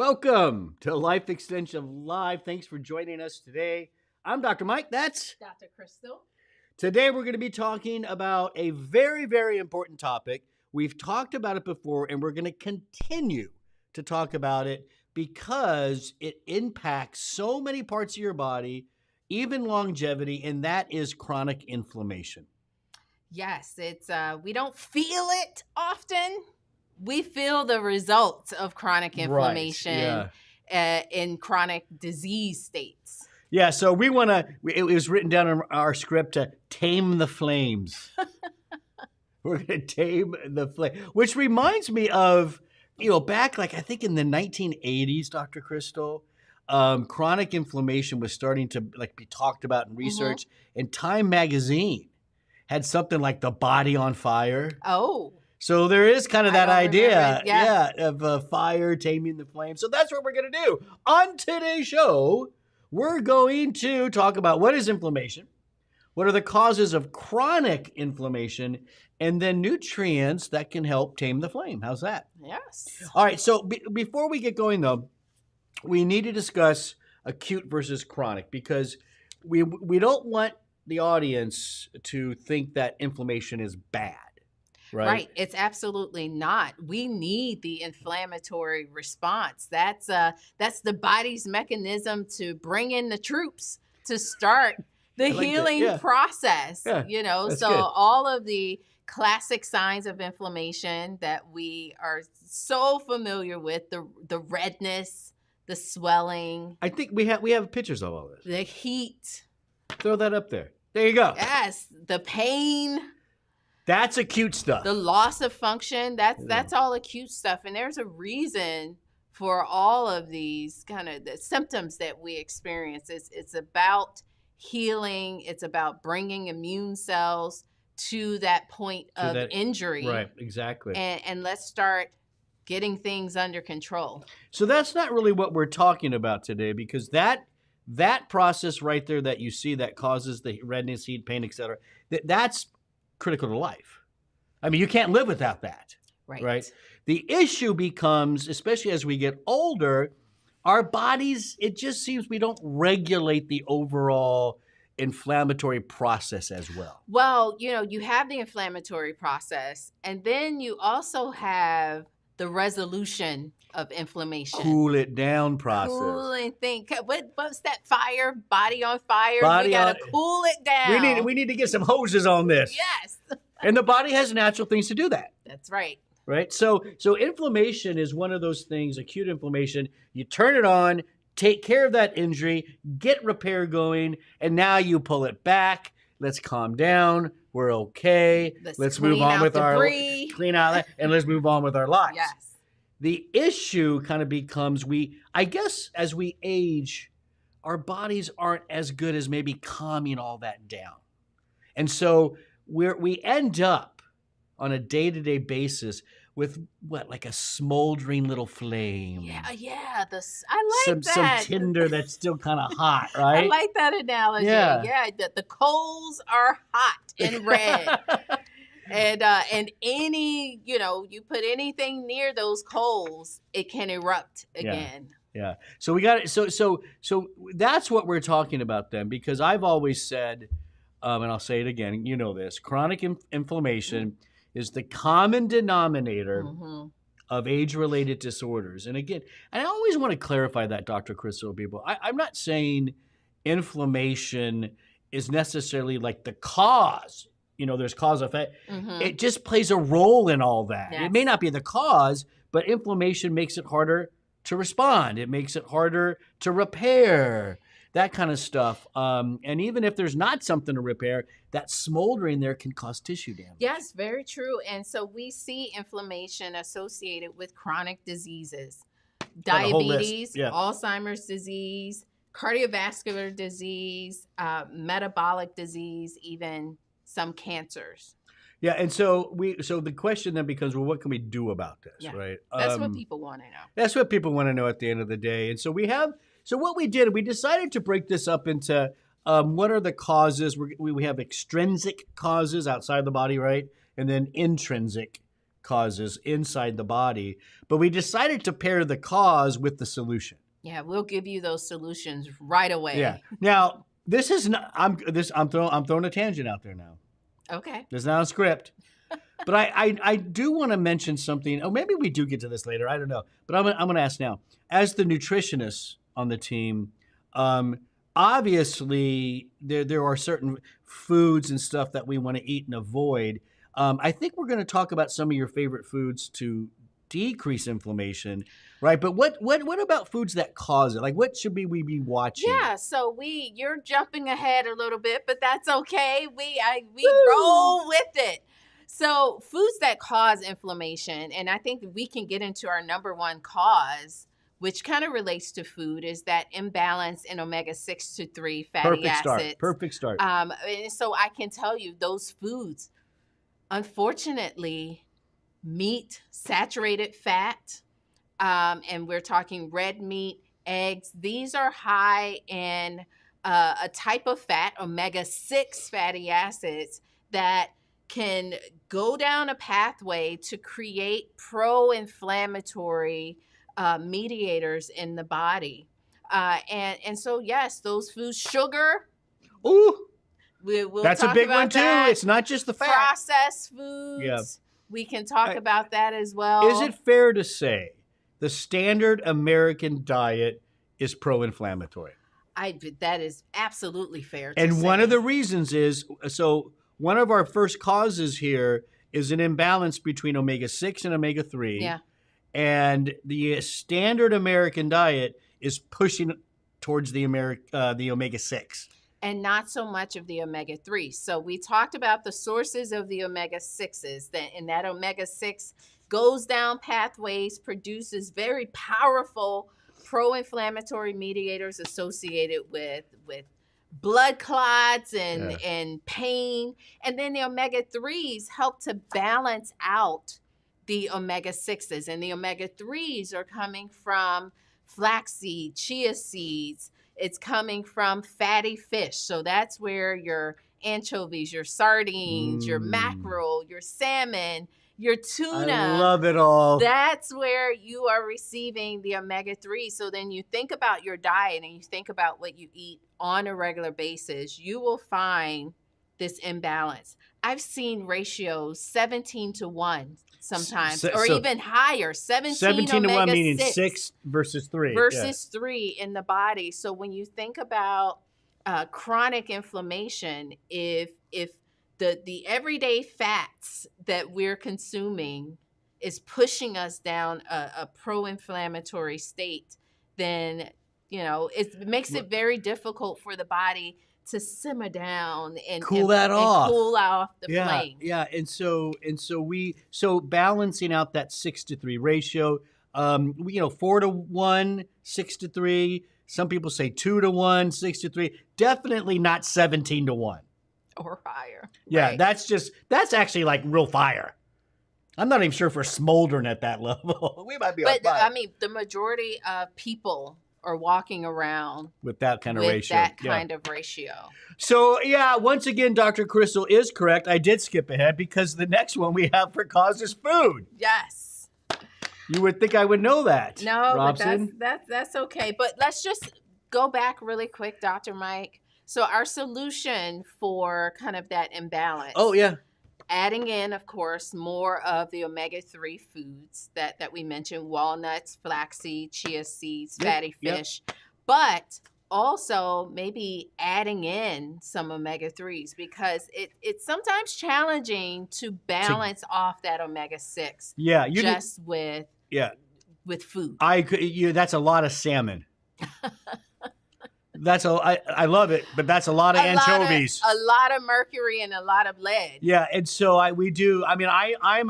Welcome to Life Extension Live. Thanks for joining us today. I'm Dr. Mike. That's Dr. Crystal. Today we're going to be talking about a very, very important topic. We've talked about it before, and we're going to continue to talk about it because it impacts so many parts of your body, even longevity, and that is chronic inflammation. Yes, it's we don't feel it often. We feel the results of chronic inflammation in chronic disease states. Yeah, so we want to, it was written down in our script to tame the flames. We're going to tame the flame, which reminds me of, back I think in the 1980s, Dr. Crystal, chronic inflammation was starting to be talked about in research, and Time magazine had something like the body on fire. Oh. So there is kind of that idea, yeah, of fire taming the flame. So that's what we're going to do. On today's show, we're going to talk about what is inflammation, what are the causes of chronic inflammation, and then nutrients that can help tame the flame. How's that? Yes. All right, so before we get going, though, we need to discuss acute versus chronic because we don't want the audience to think that inflammation is bad. Right. It's absolutely not. We need the inflammatory response. That's the body's mechanism to bring in the troops to start the healing process. Yeah. So good. All of the classic signs of inflammation that we are so familiar with, the redness, the swelling. I think we have pictures of all this. The heat. Throw that up there. There you go. Yes, the pain. That's acute stuff. The loss of function, that's all acute stuff. And there's a reason for all of these kind of the symptoms that we experience. It's about healing. It's about bringing immune cells to that point of injury. Right, exactly. And let's start getting things under control. So that's not really what we're talking about today because that process right there that you see that causes the redness, heat, pain, etc., that's critical to life. I mean, you can't live without that. Right. The issue becomes, especially as we get older, our bodies, it just seems we don't regulate the overall inflammatory process as well. Well, you have the inflammatory process, and then you also have the resolution of inflammation. Cool it down process. Cool and think. What's that fire? Body on fire. We gotta cool it down. We need to get some hoses on this. Yes. And the body has natural things to do that. That's right. Right. So inflammation is one of those things. Acute inflammation. You turn it on, take care of that injury, get repair going, and now you pull it back. Let's calm down. We're okay. Let's move on with clean out and let's move on with our lives. Yes. The issue kind of becomes I guess as we age, our bodies aren't as good as maybe calming all that down. And so we end up on a day-to-day basis with like a smoldering little flame. Yeah. I like that. Some tinder that's still kind of hot, right? I like that analogy. Yeah. The coals are hot and red. And any, you put anything near those coals, it can erupt again. Yeah. So we got it. So that's what we're talking about then, because I've always said, and I'll say it again, this, chronic inflammation is the common denominator of age-related disorders. And again, I always want to clarify that, Dr. Crystal, people. I'm not saying inflammation is necessarily like the cause. There's cause effect. It just plays a role in all that. Yes. It may not be the cause, but inflammation makes it harder to respond. It makes it harder to repair, that kind of stuff. And even if there's not something to repair, that smoldering there can cause tissue damage. Yes, very true. And so we see inflammation associated with chronic diseases, diabetes, Alzheimer's disease, cardiovascular disease, metabolic disease, even some cancers. Yeah, and so the question then becomes, well, what can we do about this, right? That's what people want to know. That's what people want to know at the end of the day. And so what we did, we decided to break this up into what are the causes. We have extrinsic causes outside the body, right? And then intrinsic causes inside the body, but we decided to pair the cause with the solution. Yeah, we'll give you those solutions right away. Yeah. Now, this is not. I'm throwing a tangent out there now. Okay. This is not a script, but I do want to mention something. Oh, maybe we do get to this later. I don't know, but I'm going to ask now. As the nutritionist on the team, obviously there are certain foods and stuff that we want to eat and avoid. I think we're going to talk about some of your favorite foods to decrease inflammation, right? But what about foods that cause it? Like, what should we be watching? Yeah, so you're jumping ahead a little bit, but that's okay. We roll with it. So foods that cause inflammation, and I think we can get into our number one cause, which kind of relates to food, is that imbalance in omega-6 to 3 fatty acids. Perfect start. And so I can tell you those foods, unfortunately, meat, saturated fat, and we're talking red meat, eggs. These are high in a type of fat, omega-6 fatty acids, that can go down a pathway to create pro-inflammatory mediators in the body. And so, yes, those foods, sugar. Ooh, we'll that's a big one too. It's not just the fat. Processed foods. Yeah. We can talk about that as well. Is it fair to say the standard American diet is pro-inflammatory? That is absolutely fair to say. And one of the reasons is, so one of our first causes here is an imbalance between omega-6 and omega-3. Yeah. And the standard American diet is pushing towards the omega-6. And not so much of the omega-3. So we talked about the sources of the omega-6s, and that omega-6 goes down pathways, produces very powerful pro-inflammatory mediators associated with blood clots and pain. And then the omega-3s help to balance out the omega-6s. And the omega-3s are coming from flaxseed, chia seeds. It's coming from fatty fish. So that's where your anchovies, your sardines, your mackerel, your salmon, your tuna. I love it all. That's where you are receiving the omega-3. So then you think about your diet and you think about what you eat on a regular basis, you will find this imbalance. I've seen ratios 17-1 sometimes, or even higher, 17 to 1, meaning 6 versus 3. Versus 3 in the body. So when you think about chronic inflammation, if the everyday fats that we're consuming is pushing us down a pro-inflammatory state, then it makes it very difficult for the body to simmer down and cool off the flame. Yeah, and so balancing out that 6-3 ratio, 4-1, 6-3. Some people say 2-1, 6-3. Definitely not 17-1 or higher. Yeah, right. that's actually like real fire. I'm not even sure if we're smoldering at that level. We might be on fire. But I mean, the majority of people are walking around with that kind of ratio. That kind of ratio. So, yeah, once again, Dr. Crystal is correct. I did skip ahead because the next one we have for cause is food. Yes. You would think I would know that. No, Robson. but that's okay. But let's just go back really quick, Dr. Mike. So our solution for kind of that imbalance. Oh, yeah. Adding in, of course, more of the omega-3 foods that we mentioned, walnuts, flaxseed, chia seeds, fatty fish, but also maybe adding in some omega-3s because it's sometimes challenging to balance off that omega-6 with food. That's a lot of salmon. I love it, but that's a lot of anchovies. A lot of mercury and a lot of lead. Yeah, and so I'm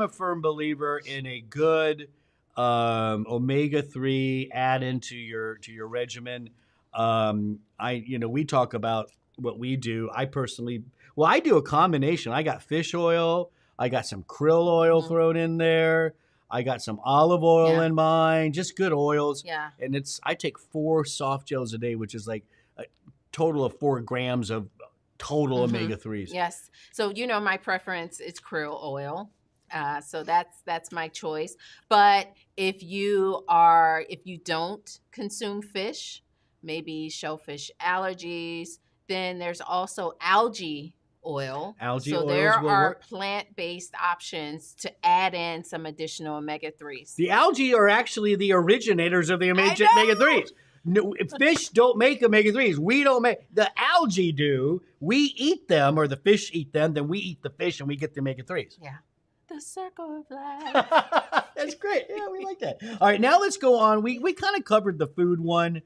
a firm believer in a good omega-3 add into your regimen. We talk about what we do. I do a combination. I got fish oil, I got some krill oil thrown in there. I got some olive oil in mine, just good oils. Yeah. And I take 4 soft gels a day, which is like a total of 4 grams of total omega-3s. Yes. So, my preference is krill oil. So that's my choice. But if you don't consume fish, maybe shellfish allergies, then there's also algae oil. Algae So there oils will are work. plant-based options to add in some additional omega-3s. The algae are actually the originators of the I omega know. 3s. No, fish don't make omega 3s. We don't make the algae do. We eat them, or the fish eat them. Then we eat the fish, and we get the omega 3s. Yeah. The circle of life. That's great. Yeah, we like that. All right, now let's go on. We kind of covered the food one.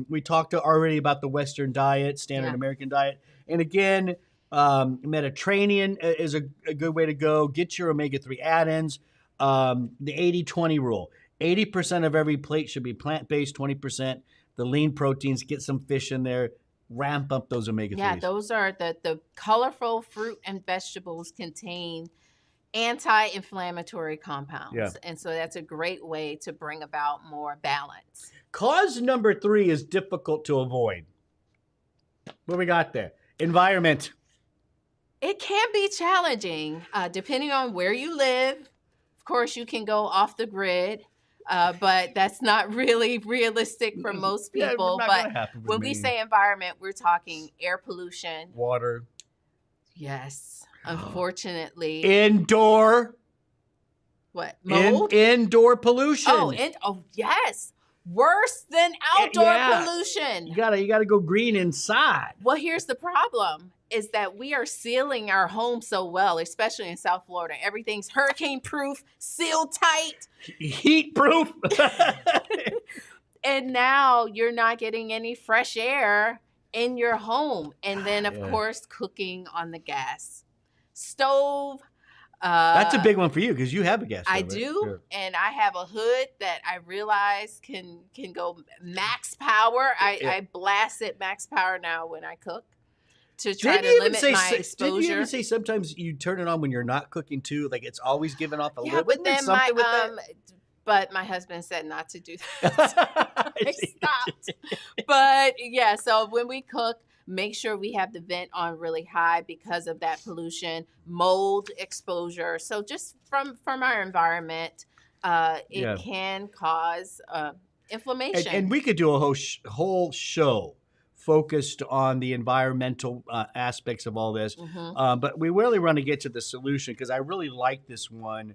We talked already about the Western diet, standard Yeah. American diet, and again, Mediterranean is a good way to go. Get your omega 3 add-ins. The 80-20 rule. 80% of every plate should be plant-based, 20% the lean proteins. Get some fish in there. Ramp up those omega 3s. Yeah, those are the colorful fruit and vegetables contain anti-inflammatory compounds. Yeah. And so that's a great way to bring about more balance. Cause number 3 is difficult to avoid. What we got there? Environment. It can be challenging depending on where you live. Of course, you can go off the grid, but that's not really realistic for most people. not But gonna happen with when me. we say environment, we're talking air pollution. Water. Yes, unfortunately. Indoor. What? Mold? Indoor pollution. Oh, yes. Worse than outdoor Yeah. pollution. You gotta go green inside. Well, here's the problem is that we are sealing our homes so well, especially in South Florida. Everything's hurricane proof, sealed tight. Heat proof. And now you're not getting any fresh air in your home. And then, of Yeah. course, cooking on the gas stove. That's a big one for you because you have a gas stove. I right? do, Sure. and I have a hood that I realize can go max power. Yeah. I blast it max power now when I cook to try Didn't you to limit my Didn't you exposure. even say sometimes you turn it on when you're not cooking too? Like it's always giving off a Yeah, little. but then something with that? but my husband said not to do that. I stopped. But yeah, so when we cook, make sure we have the vent on really high because of that pollution, mold exposure. So just from our environment, it can cause inflammation. And we could do a whole show focused on the environmental aspects of all this. Mhm. But we really want to get to the solution because I really like this one.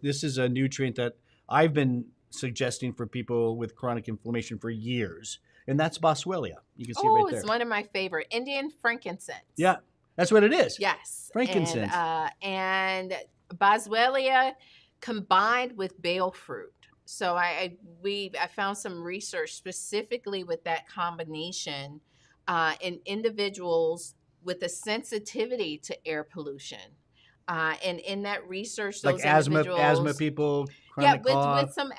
This is a nutrient that I've been suggesting for people with chronic inflammation for years, and that's boswellia. You can see right there. It's one of my favorite. Indian frankincense. Yeah, that's what it is. Yes. Frankincense. And boswellia combined with bale fruit. So I found some research specifically with that combination in individuals with a sensitivity to air pollution. And in that research, those Like asthma individuals, people, yeah, chronic cough. with some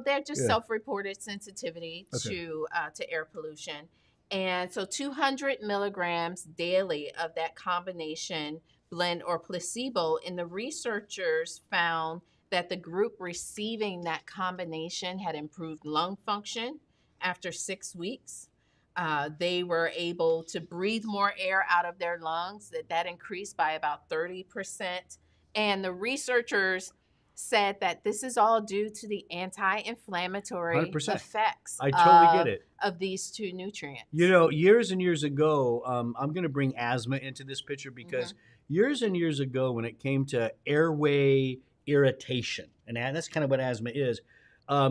they're just Yeah. self-reported sensitivity to air pollution. And so 200 milligrams daily of that combination blend or placebo, and the researchers found that the group receiving that combination had improved lung function after 6 weeks. They were able to breathe more air out of their lungs. That increased by about 30%. And the researchers said that this is all due to the anti-inflammatory 100%. effects I totally get it. of these two nutrients. Years and years ago, I'm going to bring asthma into this picture because years and years ago, when it came to airway irritation, and that's kind of what asthma is,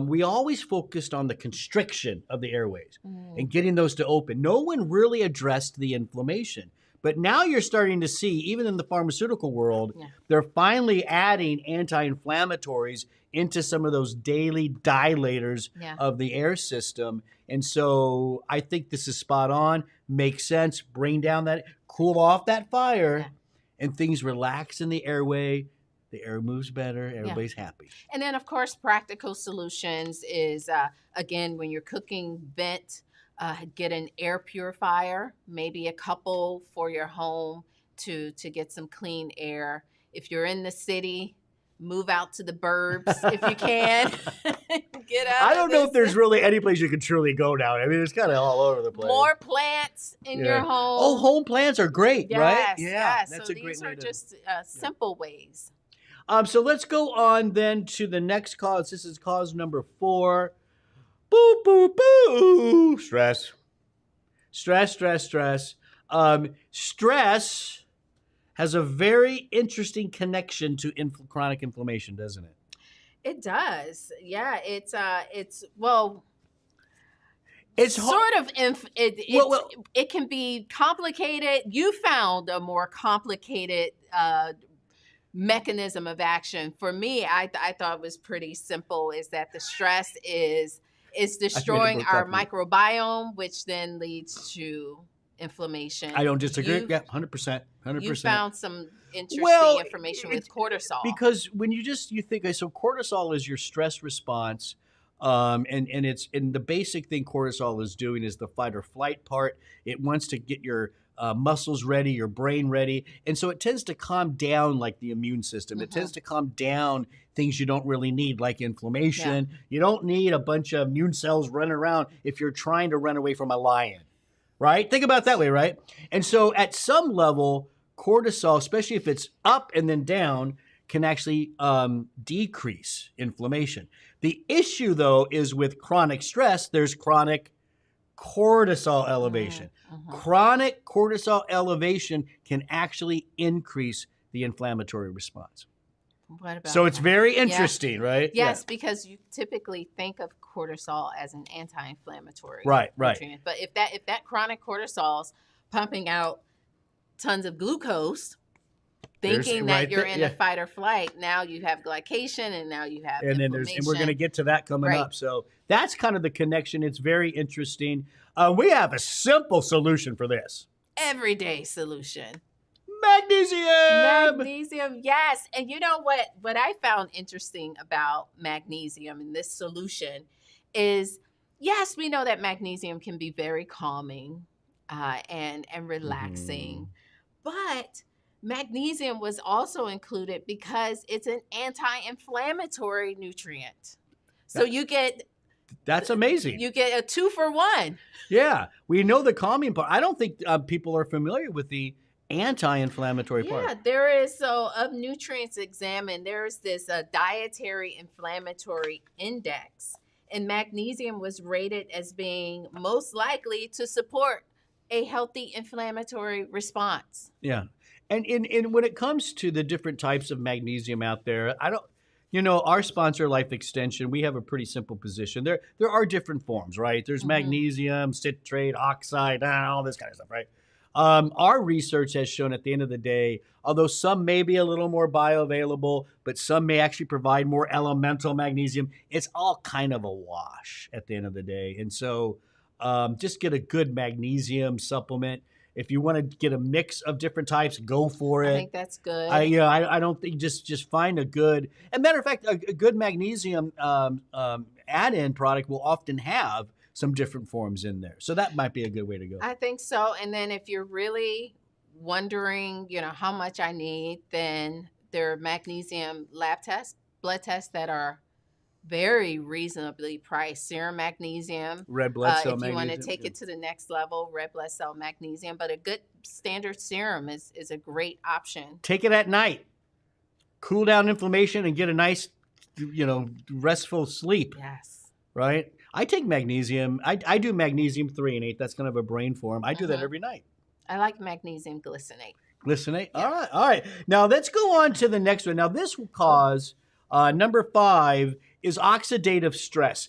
we always focused on the constriction of the airways and getting those to open. No one really addressed the inflammation. But now you're starting to see, even in the pharmaceutical world, they're finally adding anti-inflammatories into some of those daily dilators of the air system. And so I think this is spot on, makes sense, bring down that, cool off that fire, and things relax in the airway. The air moves better, everybody's happy. And then, of course, practical solutions is, again, when you're cooking, vent, get an air purifier, maybe a couple for your home to get some clean air. If you're in the city, move out to the burbs if you can. Get out. I don't know if there's really any place you can truly go now. I mean, it's kind of all over the place. More plants in your home. Oh, home plants are great, right? Yeah, that's so a great these way are to. just simple ways. So let's go on then to the next cause. This is cause number 4. Boo, boo, boo. Stress. Stress. Stress has a very interesting connection to chronic inflammation, doesn't it? It does. Yeah, it's sort of it can be complicated. You found a more complicated mechanism of action. For me, I thought it was pretty simple. Is that the stress is destroying our microbiome, which then leads to inflammation. I don't disagree. 100%. You found some interesting information with cortisol. Because when you think, so cortisol is your stress response. And the basic thing cortisol is doing is the fight or flight part. It wants to get your muscles ready, your brain ready. And so it tends to calm down like the immune system. It tends to calm down things you don't really need, like inflammation. You don't need a bunch of immune cells running around if you're trying to run away from a lion, right? Think about it that way, right? And so at some level, cortisol, especially if it's up and then down, can actually decrease inflammation. The issue, though, is with chronic stress, there's chronic cortisol elevation. Chronic cortisol elevation can actually increase the inflammatory response. What about so it's very interesting, right? Yes, because you typically think of cortisol as an anti-inflammatory nutrient. Right. But if that chronic cortisol's pumping out tons of glucose, thinking that you're in a fight or flight, now you have glycation and now you have inflammation. And we're going to get to that coming up. So that's kind of the connection. It's very interesting. We have a simple solution for this. Everyday solution. Magnesium, yes. And you know what I found interesting about magnesium in this solution is, yes, we know that magnesium can be very calming and relaxing, but magnesium was also included because it's an anti-inflammatory nutrient. So that's amazing. You get a 2 for 1. Yeah, we know the calming part. I don't think people are familiar with the anti-inflammatory part. Yeah, there is. So of nutrients examined, there's this dietary inflammatory index, and magnesium was rated as being most likely to support a healthy inflammatory response. Yeah. And when it comes to the different types of magnesium out there, our sponsor, Life Extension, we have a pretty simple position. There are different forms, right? There's magnesium, citrate, oxide, all this kind of stuff, right? Our research has shown at the end of the day, although some may be a little more bioavailable, but some may actually provide more elemental magnesium, it's all kind of a wash at the end of the day. And so just get a good magnesium supplement. If you want to get a mix of different types, go for it. I think that's good. I don't think just find a good. And matter of fact, a good magnesium add-in product will often have some different forms in there, so that might be a good way to go. I think so. And then if you're really wondering, how much I need, then there are magnesium lab tests, blood tests that are very reasonably priced. Serum magnesium, red blood cell magnesium. If you want to take it to the next level, red blood cell magnesium. But a good standard serum is a great option. Take it at night. Cool down inflammation and get a nice, restful sleep. Yes. Right? I take magnesium. I do magnesium 3-8. That's kind of a brain form. I do that every night. I like magnesium glycinate. Glycinate? Yeah. All right. Now let's go on to the next one. Now this will cause, number 5 is oxidative stress.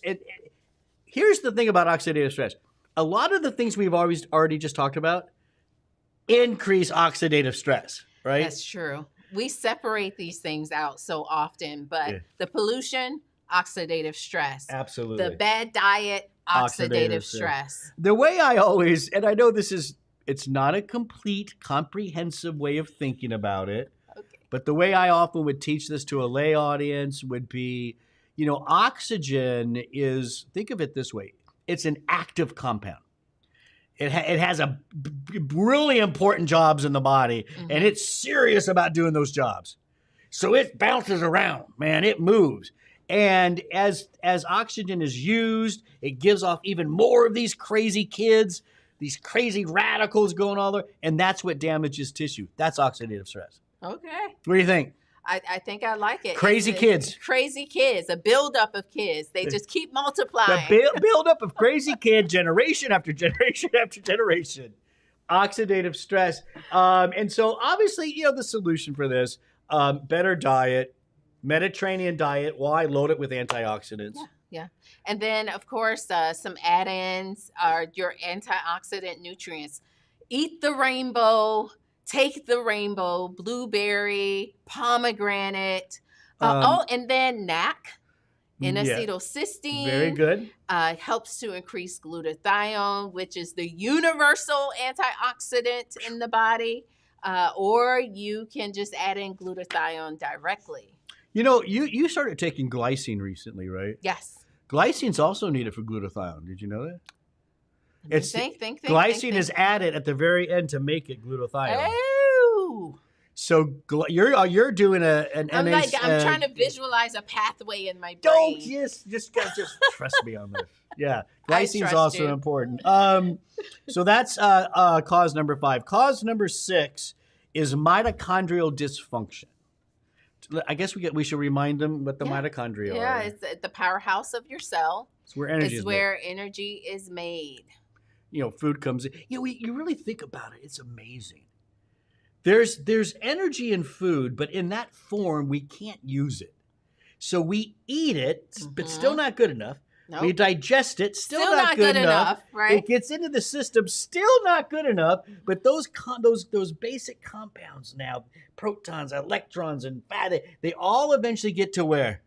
Here's the thing about oxidative stress. A lot of the things we've already just talked about increase oxidative stress, right? That's true. We separate these things out so often, but the pollution, oxidative stress. Absolutely. The bad diet, oxidative stress. The way I always, and I know it's not a complete, comprehensive way of thinking about it, but the way I often would teach this to a lay audience would be, oxygen is, think of it this way, it's an active compound. It has a really important jobs in the body, and it's serious about doing those jobs. So it bounces around, man. It moves. And as oxygen is used, it gives off even more of these crazy kids, these crazy radicals going all over, and that's what damages tissue. That's oxidative stress. Okay. What do you think? I think I like it. Crazy kids. Crazy kids, a buildup of kids. They just keep multiplying. The buildup of crazy kids, generation after generation after generation. Oxidative stress. And so obviously, the solution for this, better diet, Mediterranean diet. Why? Load it with antioxidants. Yeah. And then, of course, some add-ins are your antioxidant nutrients. Eat the rainbow. Take the rainbow, blueberry, pomegranate. And then NAC, N-acetylcysteine. Very good. Helps to increase glutathione, which is the universal antioxidant in the body. Or you can just add in glutathione directly. You started taking glycine recently, right? Yes. Glycine's also needed for glutathione. Did you know that? Glycine is added at the very end to make it glutathione. Oh. So you're doing an I'm trying to visualize a pathway in my brain. Don't just trust me on this. Yeah, glycine's also important. So that's cause number 5. Cause number 6 is mitochondrial dysfunction. I guess we should remind them what the mitochondria are. Yeah, it's the powerhouse of your cell. It's where energy is where energy is made. Food comes in. You really think about it. It's amazing. There's energy in food, but in that form, we can't use it. So we eat it, but still not good enough. Nope. We digest it, still not good enough. Right? It gets into the system, still not good enough. But those basic compounds now, protons, electrons, and fat, they all eventually get to where?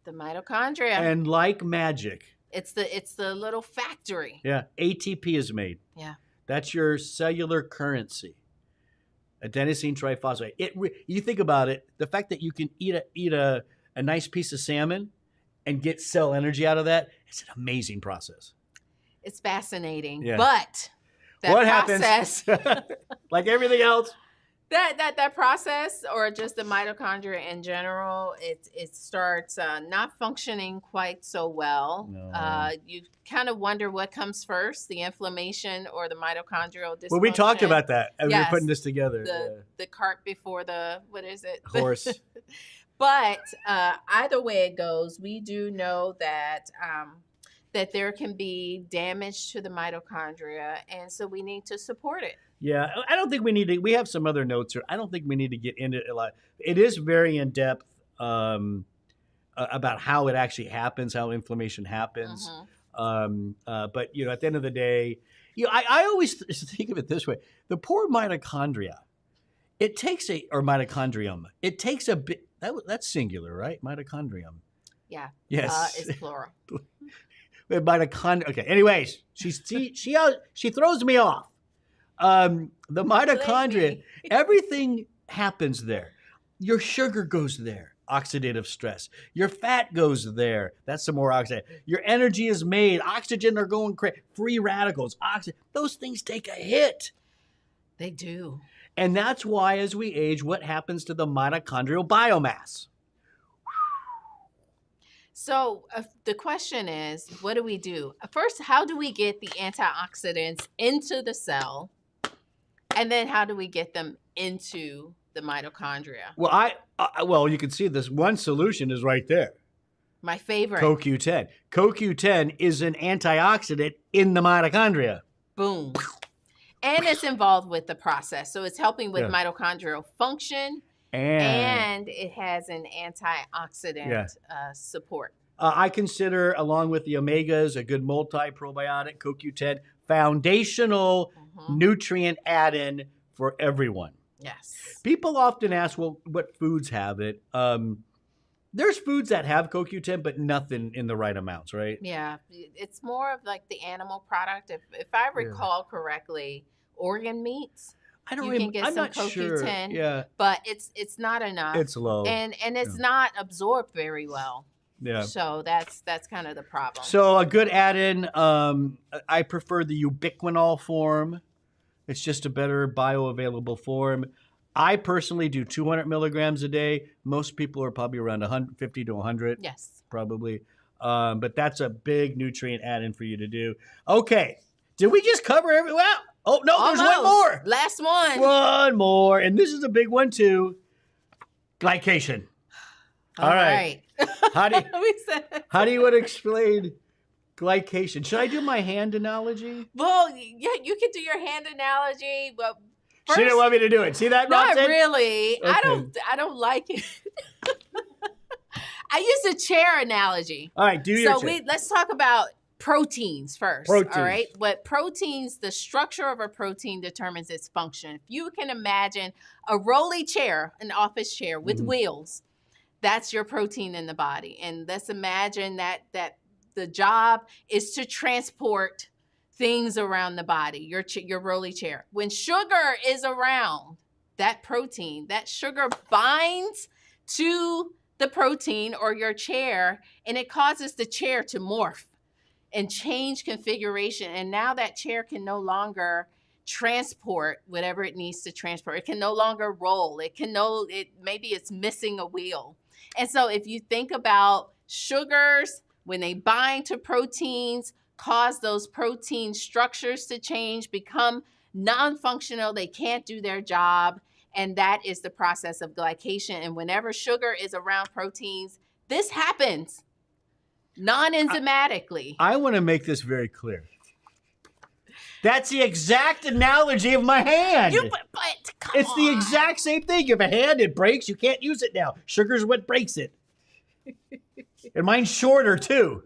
The mitochondria. And like magic. It's the little factory. Yeah, ATP is made. Yeah. That's your cellular currency. Adenosine triphosphate. You think about it, the fact that you can eat a nice piece of salmon and get cell energy out of that, it's an amazing process. It's fascinating. Yeah. But what process, happens? Like everything else? That process, or just the mitochondria in general, it starts not functioning quite so well. No. You kind of wonder what comes first, the inflammation or the mitochondrial dysfunction. Well, we talked about that as we were putting this together. The cart before the, what is it? Horse. But either way it goes, we do know that that there can be damage to the mitochondria, and so we need to support it. Yeah, I don't think we need to. We have some other notes here. I don't think we need to get into it a lot. It is very in depth about how it actually happens, how inflammation happens. Mm-hmm. But at the end of the day, I always think of it this way: the poor mitochondria. Or mitochondrium. It takes a bit. That's singular, right? Mitochondrium. Yeah. Yes. It's plural. Mitochondria. Okay. Anyways, she throws me off. The mitochondria, everything happens there. Your sugar goes there, oxidative stress. Your fat goes there. That's some more oxidative. Your energy is made. Oxygen are going crazy. Free radicals. Those things take a hit. They do. And that's why as we age, what happens to the mitochondrial biomass? So the question is, what do we do? First, how do we get the antioxidants into the cell? And then how do we get them into the mitochondria? Well, you can see this one solution is right there. My favorite. CoQ10. CoQ10 is an antioxidant in the mitochondria. Boom. And it's involved with the process. So it's helping with mitochondrial function. And it has an antioxidant support. I consider, along with the omegas, a good multi-probiotic, CoQ10, foundational nutrient add-in for everyone. Yes. People often ask, well, what foods have it? There's foods that have CoQ10, but nothing in the right amounts, right? Yeah. It's more of like the animal product. If I recall correctly, organ meats. You can get some CoQ10, sure. but it's not enough. It's low. And it's not absorbed very well. Yeah. So that's kind of the problem. So a good add-in, I prefer the ubiquinol form. It's just a better bioavailable form. I personally do 200 milligrams a day. Most people are probably around 150 to 100. Yes. Probably. But that's a big nutrient add-in for you to do. Okay. Did we just cover every? Well, oh, no, Almost. there's one more. Last one. One more. And this is a big one, too. Glycation. All right. How do you want to explain glycation? Should I do my hand analogy? Well, yeah, you can do your hand analogy, but She didn't want me to do it. See that, not Roxanne? really. Okay. I don't like it. I use a chair analogy. All right, do your chair. Let's talk about proteins first. Proteins. All right. But proteins, the structure of a protein determines its function. If you can imagine a rolly chair, an office chair with wheels, that's your protein in the body. And let's imagine that the job is to transport things around the body, your rolly chair. When sugar is around, that protein, that sugar binds to the protein or your chair, and it causes the chair to morph and change configuration. And now that chair can no longer transport whatever it needs to transport. It can no longer roll. Maybe it's missing a wheel. And so if you think about sugars, when they bind to proteins, cause those protein structures to change, become non-functional, they can't do their job, and that is the process of glycation. And whenever sugar is around proteins, this happens non-enzymatically. I want to make this very clear. That's the exact analogy of my hand. It's the exact same thing. You have a hand, it breaks, you can't use it now. Sugar's what breaks it. And mine's shorter, too.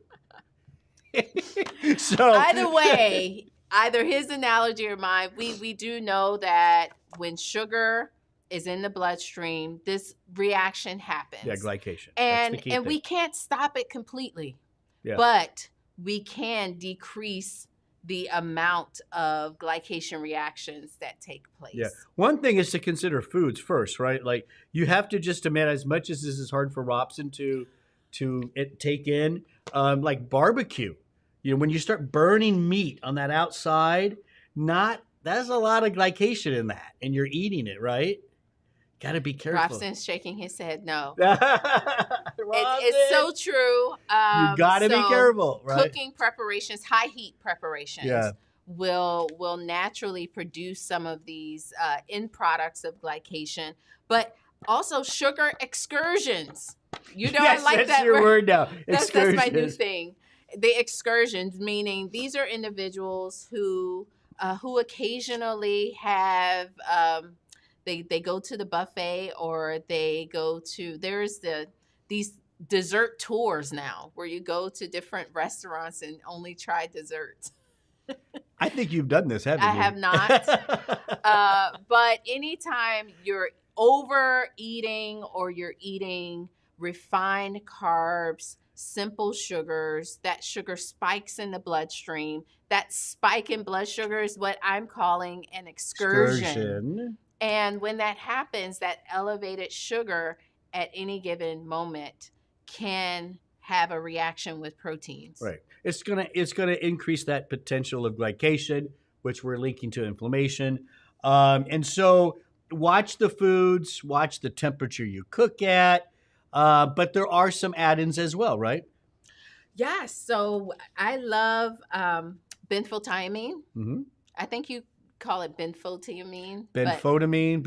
So either way, either his analogy or mine, we do know that when sugar is in the bloodstream, this reaction happens. Yeah, glycation. And we can't stop it completely. Yeah. But we can decrease the amount of glycation reactions that take place. Yeah. One thing is to consider foods first, right? Like you have to just admit, as much as this is hard for Robson to take in, like barbecue. You know, when you start burning meat on that outside, there's a lot of glycation in that, and you're eating it, right? Got to be careful. Robson's shaking his head no. It's so true. You got to be careful, right? Cooking preparations, high heat preparations, will naturally produce some of these end products of glycation, but also sugar excursions. You know, yes, I like that's that your word now. That's my new thing. The excursions, meaning these are individuals who occasionally have they go to the buffet, or they go to these dessert tours now where you go to different restaurants and only try desserts. I think you've done this, haven't you? I have not. But anytime you're overeating or you're eating refined carbs, simple sugars, that sugar spikes in the bloodstream. That spike in blood sugar is what I'm calling an excursion. And when that happens, that elevated sugar at any given moment can have a reaction with proteins. Right. It's gonna increase that potential of glycation, which we're linking to inflammation. And so watch the foods, watch the temperature you cook at. But there are some add-ins as well, right? Yes. So I love benfotiamine. Mm-hmm. I think you call it benfotiamine. Benfotiamine.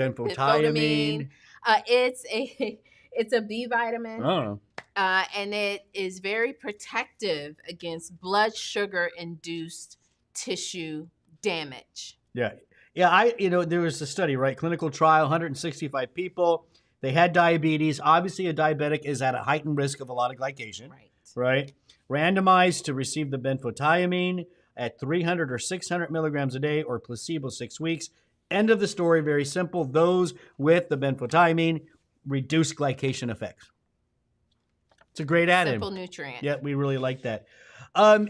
It's a B vitamin. Oh. And it is very protective against blood sugar-induced tissue damage. Yeah. Yeah, there was a study, right? Clinical trial, 165 people. They had diabetes. Obviously, a diabetic is at a heightened risk of a lot of glycation. Right? Randomized to receive the benfotiamine at 300 or 600 milligrams a day, or placebo 6 weeks. End of the story, very simple. Those with the benfotiamine reduce glycation effects. It's a great add-in. Simple nutrient. Yeah, we really like that. Those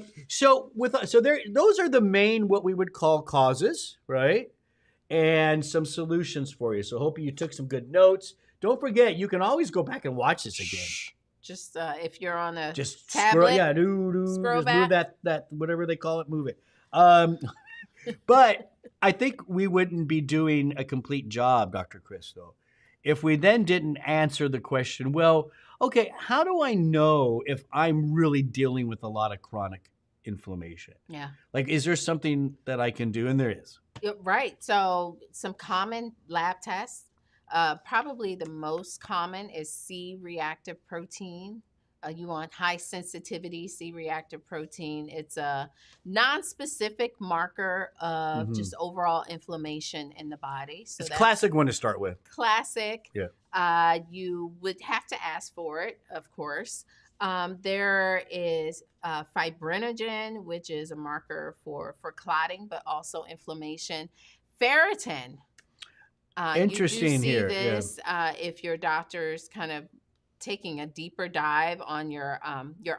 are the main, what we would call causes, right? And some solutions for you. So hope you took some good notes. Don't forget, you can always go back and watch this again. Just if you're on a just tablet, scroll back. Move that whatever they call it, move it. But I think we wouldn't be doing a complete job, Dr. Crystal, if we then didn't answer the question, well, okay, how do I know if I'm really dealing with a lot of chronic inflammation? Yeah. Like, is there something that I can do? And there is. Right. So some common lab tests. Probably the most common is C-reactive protein. You want high sensitivity C-reactive protein. It's a non-specific marker of Mhm. just overall inflammation in the body. So It's a that's classic one to start with. classic. Yeah. You would have to ask for it, of course. There is fibrinogen, which is a marker for clotting, but also inflammation. Ferritin. You do Interesting see here. Yeah. this if your doctor's kind of taking a deeper dive on your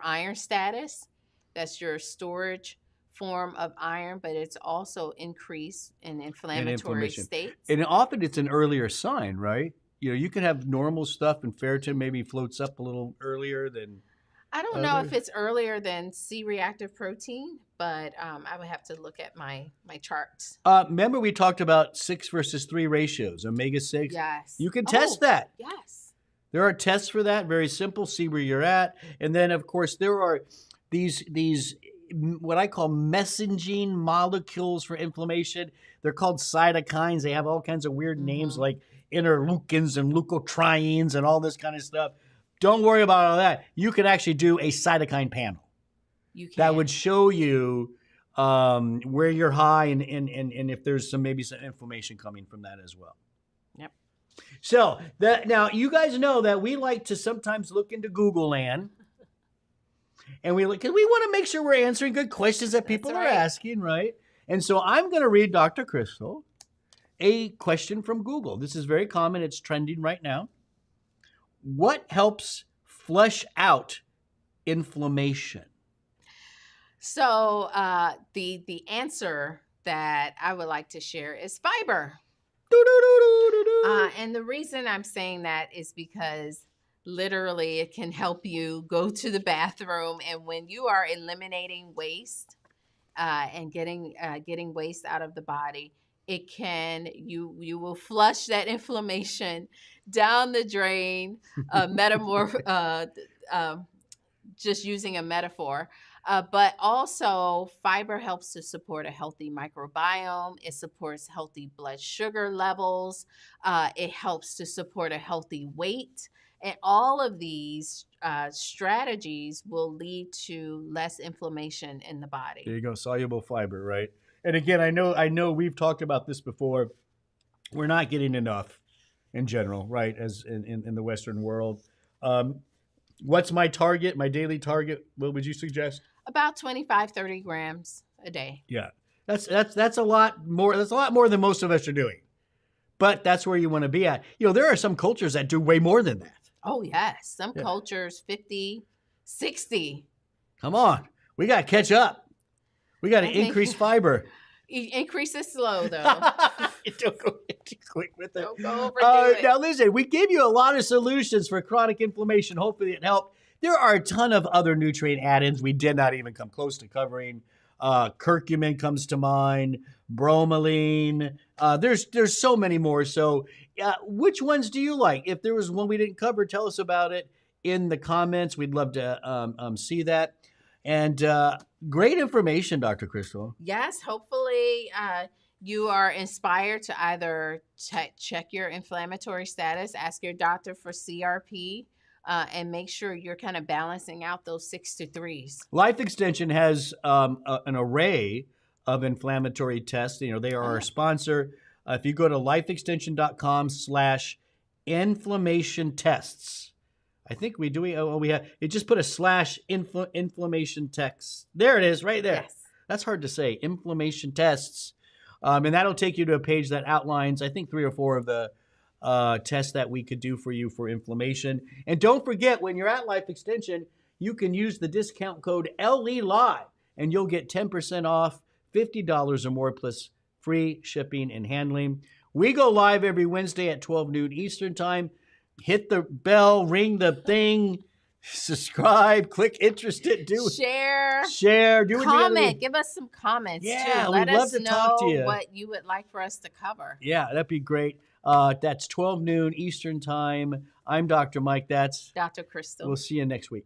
iron status. That's your storage form of iron, but it's also increase in And inflammatory inflammation. states. And often it's an earlier sign, right? You can have normal stuff and ferritin maybe floats up a little earlier than I don't know if others. it's earlier than C-reactive protein, but I would have to look at my charts. Remember we talked about 6-3 ratios, omega-6? Yes. You can test that. Yes. There are tests for that, very simple, see where you're at. And then, of course, there are these what I call messaging molecules for inflammation. They're called cytokines. They have all kinds of weird names like interleukins and leukotrienes and all this kind of stuff. Don't worry about all that. You can actually do a cytokine panel. You can. That would show you where you're high and if there's maybe some inflammation coming from that as well. Yep. So now you guys know that we like to sometimes look into Google land, and because we want to make sure we're answering good questions that people are asking, right? And so I'm going to read Dr. Crystal a question from Google. This is very common. It's trending right now. What helps flush out inflammation? So the answer that I would like to share is fiber. And the reason I'm saying that is because literally it can help you go to the bathroom, and when you are eliminating waste and getting waste out of the body, it can you will flush that inflammation down the drain. Just using a metaphor. But also, fiber helps to support a healthy microbiome. It supports healthy blood sugar levels. It helps to support a healthy weight. And all of these strategies will lead to less inflammation in the body. There you go, soluble fiber, right? And again, I know we've talked about this before. We're not getting enough in general, right, as in the Western world. What's my target, my daily target? What would you suggest? About 25, 30 grams a day. Yeah. That's a lot more. That's a lot more than most of us are doing. But that's where you want to be at. There are some cultures that do way more than that. Oh, yes. Some cultures, 50, 60. Come on. We got to catch up. We got to increase fiber. Increase it slow, though. Don't go too quick with it. Don't go overdo it. Now, listen, we give you a lot of solutions for chronic inflammation. Hopefully it helped. There are a ton of other nutrient add-ins we did not even come close to covering. Curcumin comes to mind, bromelain. There's so many more. So which ones do you like? If there was one we didn't cover, tell us about it in the comments. We'd love to see that. And great information, Dr. Crystal. Yes, hopefully you are inspired to either check your inflammatory status, ask your doctor for CRP, and make sure you're kind of balancing out those 6 to 3s. Life Extension has an array of inflammatory tests. They are our sponsor. If you go to lifeextension.com/inflammation tests, I think we have it. Just put a / inflammation text. There it is, right there. Yes. That's hard to say. Inflammation tests, and that'll take you to a page that outlines, I think, 3 or 4 of the tests that we could do for you for inflammation. And don't forget, when you're at Life Extension, you can use the discount code LELIVE, and you'll get 10% off, $50 or more, plus free shipping and handling. We go live every Wednesday at 12 noon Eastern Time. Hit the bell, ring the thing, Subscribe, click interested, do Share, do what you gotta comment. do. Give us some comments Yeah, too. we'd Let love us to talk to know you. what you would like for us to cover. Yeah, that'd be great. That's 12 noon Eastern time. I'm Dr. Mike. Dr. Crystal. We'll see you next week.